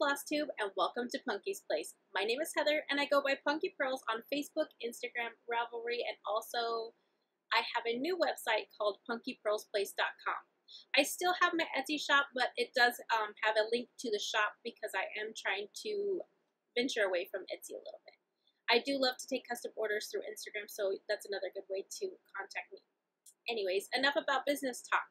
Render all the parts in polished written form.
Flosstube and welcome to Punky's Place. My name is Heather and I go by Punky Purls on Facebook, Instagram, Ravelry, and also I have a new website called punkypurlsplace.com. I still have my Etsy shop, but it does have a link to the shop because I am trying to venture away from Etsy a little bit. I do love to take custom orders through Instagram, so that's another good way to contact me. Anyways, enough about business talk.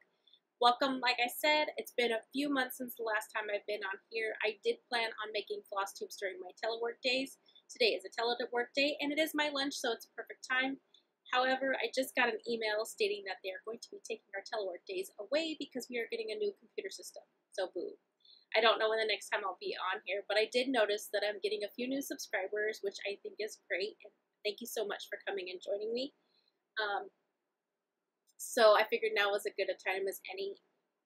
Welcome, like I said, it's been a few months since the last time I've been on here. I did plan on making floss tubes during my telework days. Today is a telework day and it is my lunch, so it's a perfect time. However, I just got an email stating that they are going to be taking our telework days away because we are getting a new computer system. So boo. I don't know when the next time I'll be on here, but I did notice that I'm getting a few new subscribers, which I think is great. And thank you so much for coming and joining me. So I figured now was as good a time as any.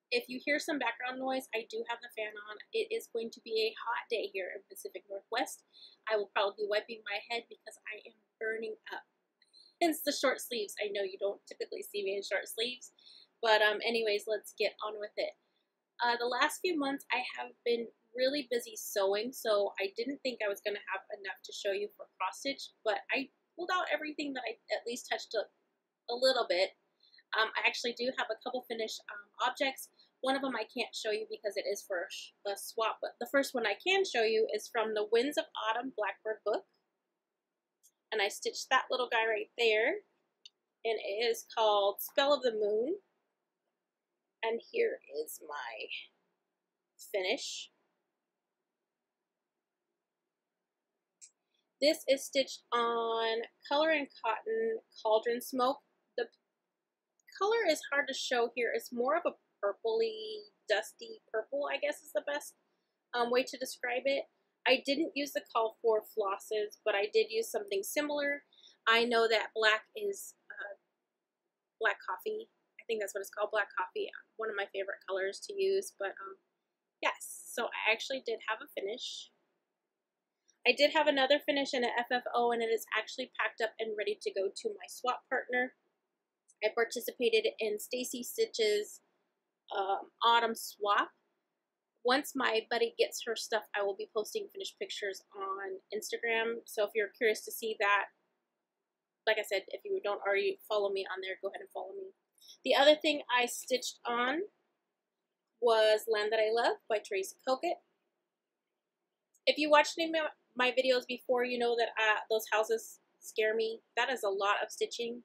If you hear some background noise, I do have the fan on. It is going to be a hot day here in Pacific Northwest. I will probably be wiping my head because I am burning up. Hence the short sleeves. I know you don't typically see me in short sleeves. But anyways, let's get on with it. The last few months I have been really busy sewing, so I didn't think I was going to have enough to show you for cross stitch, but I pulled out everything that I at least touched a little bit. I actually do have a couple finished objects. One of them I can't show you because it is for a swap, but the first one I can show you is from the Winds of Autumn Blackbird book. And I stitched that little guy right there. And it is called Spell of the Moon. And here is my finish. This is stitched on Color and Cotton Cauldron Smoke. The color is hard to show here. It's more of a purpley, dusty purple, I guess is the best way to describe it. I didn't use the call for flosses, but I did use something similar. I know that black is black coffee. I think that's what it's called, black coffee. One of my favorite colors to use, but yes. So I actually did have a finish. I did have another finish in an FFO, and it is actually packed up and ready to go to my swap partner. I participated in Sea Stitches autumn swap. Once my buddy gets her stuff, I will be posting finished pictures on Instagram. So if you're curious to see that, like I said, if you don't already follow me on there, go ahead and follow me. The other thing I stitched on was Land That I Love by Tracy Coquette. If you watched any of my videos before, you know that those houses scare me. That is a lot of stitching.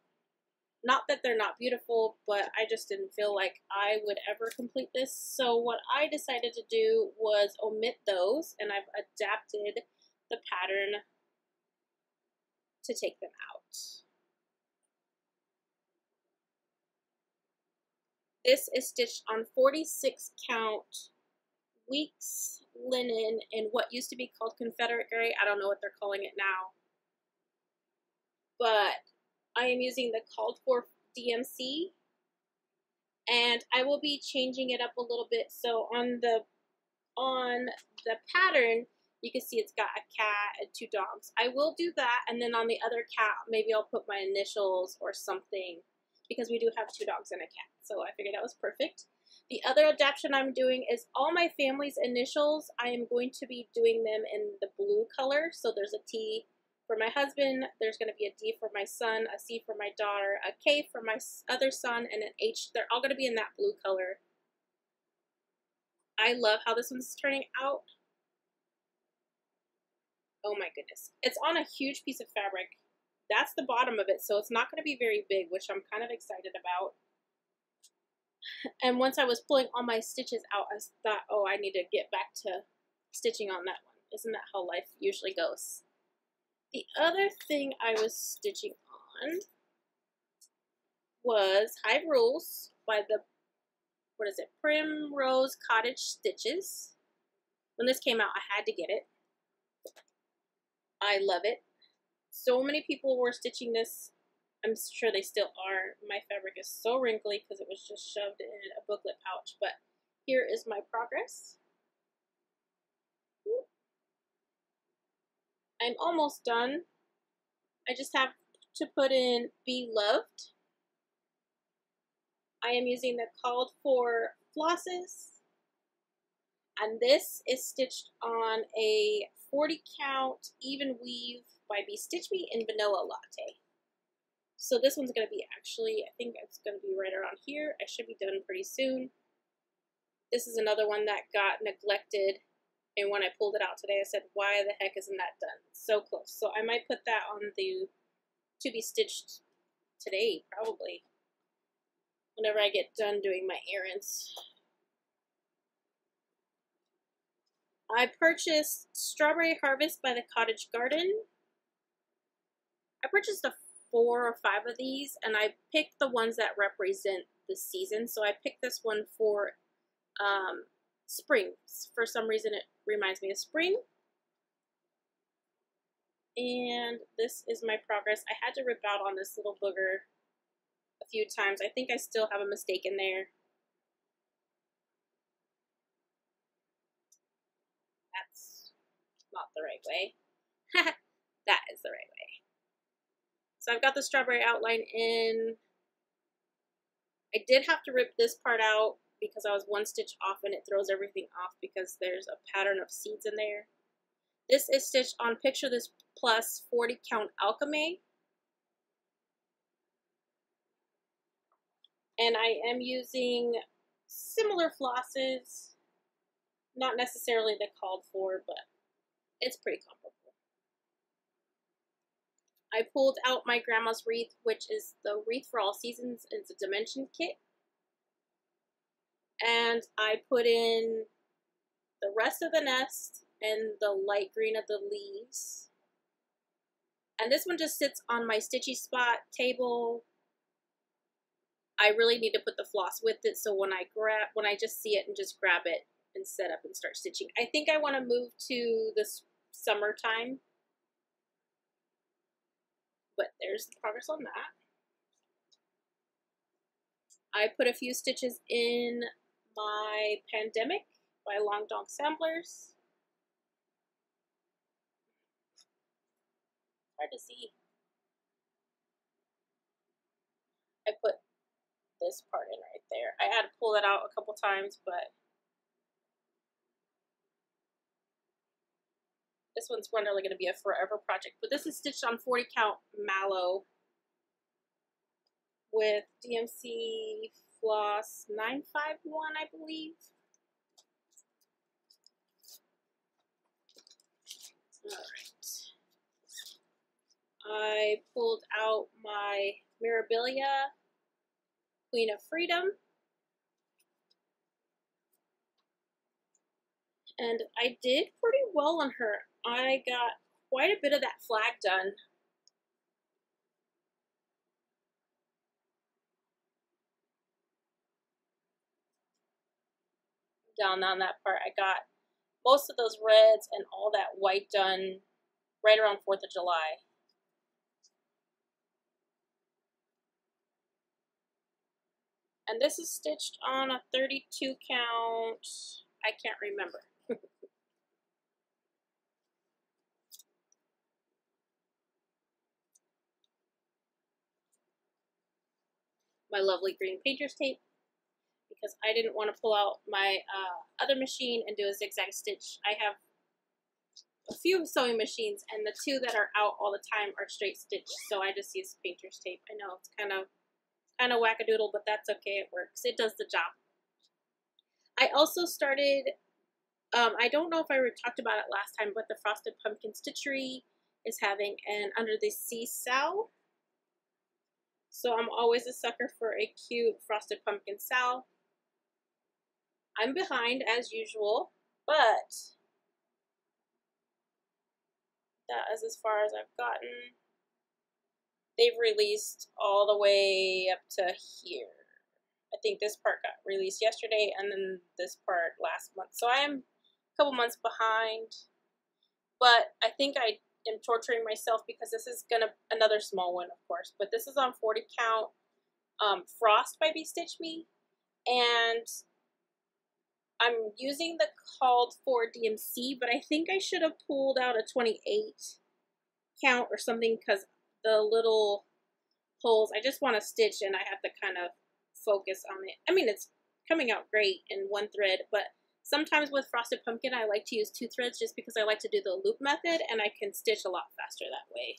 Not that they're not beautiful, but I just didn't feel like I would ever complete this. So what I decided to do was omit those, and I've adapted the pattern to take them out. This is stitched on 46 count weeks linen in what used to be called Confederate gray. I don't know what they're calling it now. But I am using the called for DMC, and I will be changing it up a little bit. So on the pattern, you can see it's got a cat and two dogs. I will do that, and then on the other cat, maybe I'll put my initials or something, because we do have two dogs and a cat. So I figured that was perfect. The other adaptation I'm doing is all my family's initials. I am going to be doing them in the blue color. So there's a T for my husband, there's going to be a D for my son, a C for my daughter, a K for my other son, and an H. They're all going to be in that blue color. I love how this one's turning out. Oh my goodness. It's on a huge piece of fabric. That's the bottom of it, so it's not going to be very big, which I'm kind of excited about. And once I was pulling all my stitches out, I thought, oh, I need to get back to stitching on that one. Isn't that how life usually goes? The other thing I was stitching on was Hive Rules by the, Primrose Cottage Stitches. When this came out, I had to get it. I love it. So many people were stitching this. I'm sure they still are. My fabric is so wrinkly because it was just shoved in a booklet pouch. But here is my progress. I'm almost done. I just have to put in Be Loved. I am using the called for flosses. And this is stitched on a 40 count even weave by Be Stitch Me in Vanilla Latte. So this one's going to be actually, I think it's going to be right around here. I should be done pretty soon. This is another one that got neglected, and when I pulled it out today, I said, why the heck isn't that done? It's so close. So I might put that on the to be stitched today, probably, whenever I get done doing my errands. I purchased Strawberry Harvest by the Cottage Garden. I purchased 4 or 5 of these, and I picked the ones that represent the season. So I picked this one for spring. For some reason, it reminds me of spring. And this is my progress. I had to rip out on this little booger a few times. I think I still have a mistake in there. That's not the right way. That is the right way. So I've got the strawberry outline in. I did have to rip this part out because I was 1 stitch off, and it throws everything off because there's a pattern of seeds in there. This is stitched on Picture This Plus 40 count alchemy. And I am using similar flosses. Not necessarily the called for, but it's pretty comparable. I pulled out my grandma's wreath, which is the Wreath for All Seasons. It's a dimension kit. And I put in the rest of the nest and the light green of the leaves. And this one just sits on my stitchy spot table. I really need to put the floss with it, so when I just see it and just grab it and set up and start stitching. I think I want to move to this summertime. But there's the progress on that. I put a few stitches in my Pandemic by Long Dong Samplers. Hard to see. I put this part in right there. I had to pull it out a couple times, but this one's really going to be a forever project. But this is stitched on 40 count mallow with DMC floss 951, I believe. All right. I pulled out my Mirabilia Queen of Freedom. And I did pretty well on her. I got quite a bit of that flag done. Down on that part, I got most of those reds and all that white done right around 4th of July. And this is stitched on a 32 count, I can't remember. My lovely green painter's tape, because I didn't want to pull out my other machine and do a zigzag stitch. I have a few sewing machines, and the 2 that are out all the time are straight stitch, so I just use painter's tape. I know it's kind of wackadoodle, but that's okay. It works. It does the job. I also started, I don't know if I talked about it last time, but the Frosted Pumpkin Stitchery is having an Under the Sea Sal. So I'm always a sucker for a cute Frosted Pumpkin Sal. I'm behind as usual, but that is as far as I've gotten. They've released all the way up to here. I think this part got released yesterday, and then this part last month. So I am a couple months behind, but I think I am torturing myself because this is another small one, of course, but this is on 40 count Frost by Be Stitch Me, and I'm using the called for DMC, but I think I should have pulled out a 28 count or something because the little holes, I just want to stitch and I have to kind of focus on it. I mean, it's coming out great in one thread, but Sometimes with Frosted Pumpkin, I like to use 2 threads just because I like to do the loop method and I can stitch a lot faster that way.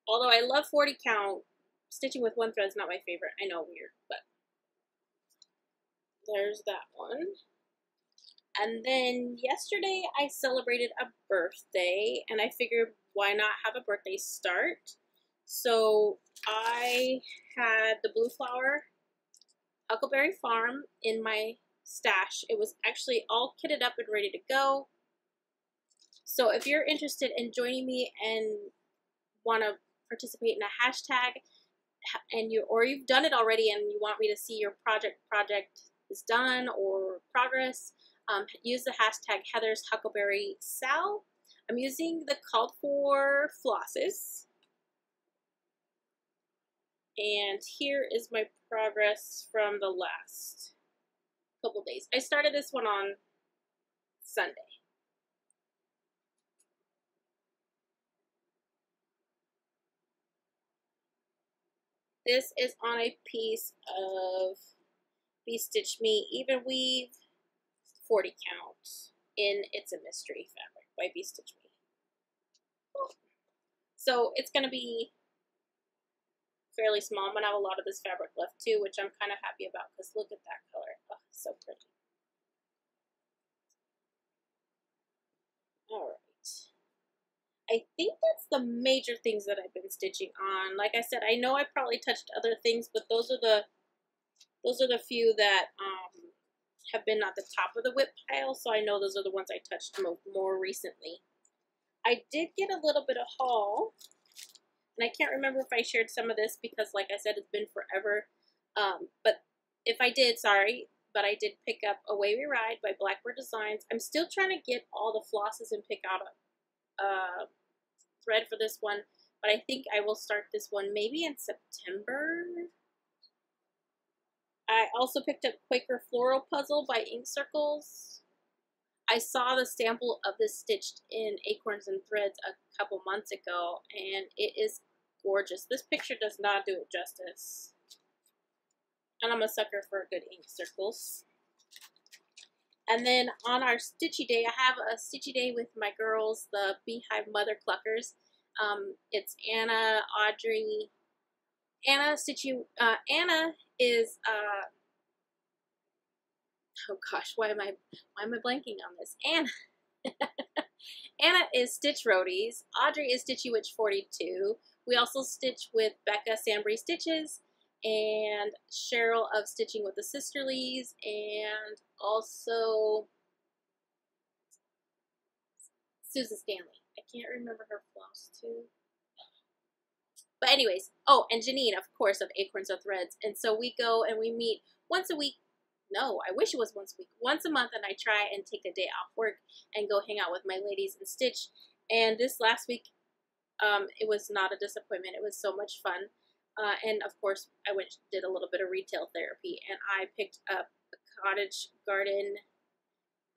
Although I love 40 count, stitching with 1 thread is not my favorite. I know, weird, but there's that one. And then yesterday I celebrated a birthday and I figured why not have a birthday start. So I had the Blue Flower Huckleberry Farm in my stash. It was actually all kitted up and ready to go. So if you're interested in joining me and want to participate in a hashtag, and you've done it already and you want me to see your project is done or progress, use the hashtag Heather's Huckleberry Sal. I'm using the called for flosses. And here is my progress from the last couple days. I started this one on Sunday. This is on a piece of Be Stitch Me Even Weave 40 count in It's a Mystery fabric by Be Stitch Me. So it's going to be fairly small. I'm going to have a lot of this fabric left too, which I'm kind of happy about because look at that color. Oh, so pretty. Alright. I think that's the major things that I've been stitching on. Like I said, I know I probably touched other things, but those are the few that have been at the top of the whip pile, so I know those are the ones I touched more recently. I did get a little bit of haul, and I can't remember if I shared some of this because, like I said, it's been forever. But if I did, sorry, but I did pick up Away We Ride by Blackbird Designs. I'm still trying to get all the flosses and pick out a thread for this one, but I think I will start this one maybe in September. I also picked up Quaker Floral Puzzle by Ink Circles. I saw the sample of this stitched in Acorns and Threads a couple months ago, and it is gorgeous. This picture does not do it justice. And I'm a sucker for good ink circles. And then on our Stitchy Day, I have a Stitchy Day with my girls, the Beehive Mother Cluckers. It's Anna, Audrey. Anna is oh gosh, why am I blanking on this? Anna is Stitch Roadies. Audrey is Stitchy Witch 42. We also stitch with Becca Sambry Stitches and Cheryl of Stitching with the Sisterlies, and also Susan Stanley. I can't remember her floss too. But anyways, oh, and Janine, of course, of Acorns of Threads. And so we go and we meet once a week. No, I wish it was once a week. Once a month, and I try and take a day off work and go hang out with my ladies and stitch. And this last week, it was not a disappointment. It was so much fun. And of course, I did a little bit of retail therapy, and I picked up a Cottage Garden,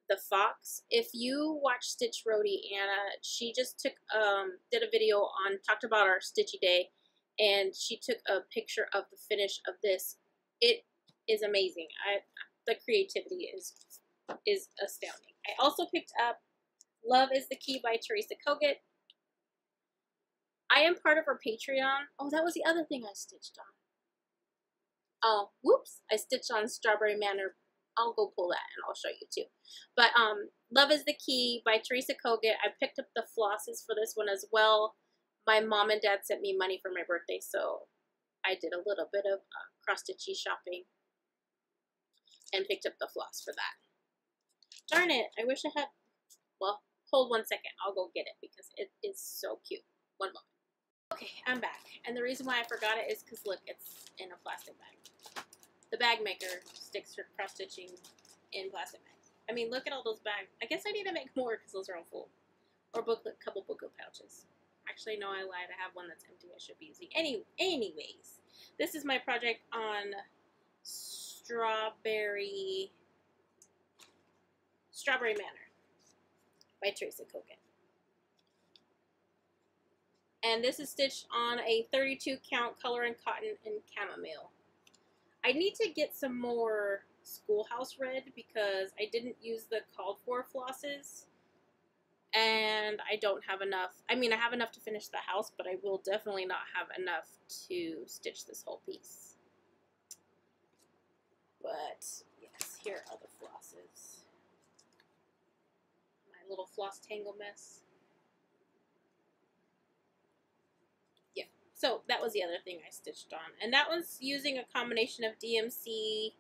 the Fox. If you watch Stitch Roadie Anna, she just took did a video talked about our Stitchy Day, and she took a picture of the finish of this. It is amazing. The creativity is astounding. I also picked up Love is the Key by Teresa Kogut. I am part of her Patreon. Oh, that was the other thing I stitched on. Oh, whoops. I stitched on Strawberry Manor. I'll go pull that and I'll show you too. But Love is the Key by Teresa Kogut. I picked up the flosses for this one as well. My mom and dad sent me money for my birthday, so I did a little bit of cross-stitchy shopping and picked up the floss for that. Darn it, I wish I had, well, hold 1 second. I'll go get it because it is so cute. One moment. Okay, I'm back. And the reason why I forgot it is because, look, it's in a plastic bag. The bag maker sticks her cross-stitching in plastic bags. I mean, look at all those bags. I guess I need to make more because those are all full. Or booklet, couple booklet pouches. Actually, no, I lied. I have one that's empty I should be using. Anyways, this is my project on Strawberry Manor by Teresa Kogut. And this is stitched on a 32 count color and cotton and chamomile. I need to get some more Schoolhouse Red because I didn't use the called for flosses. And I don't have enough. I mean, I have enough to finish the house, but I will definitely not have enough to stitch this whole piece. But, yes, here are the flosses. My little floss tangle mess. Yeah, so that was the other thing I stitched on. And that one's using a combination of DMC,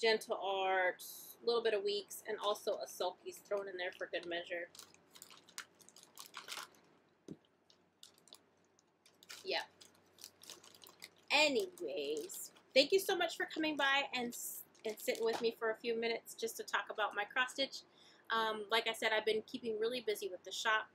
Gentle Art, a little bit of Weeks, and also a Sulky's thrown in there for good measure. Yeah. Anyways, thank you so much for coming by and sitting with me for a few minutes just to talk about my cross stitch. Like I said, I've been keeping really busy with the shop.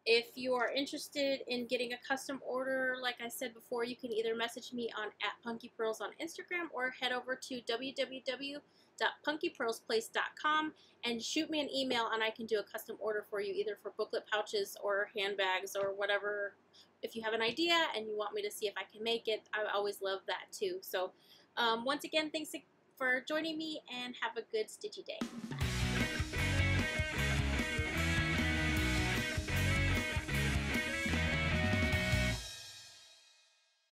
If you are interested in getting a custom order, like I said before, you can either message me on @PunkyPurls on Instagram or head over to www.punkypurlsplace.com and shoot me an email and I can do a custom order for you, either for booklet pouches or handbags or whatever. If you have an idea and you want me to see if I can make it, I always love that too. So once again, thanks for joining me and have a good stitchy day. Bye.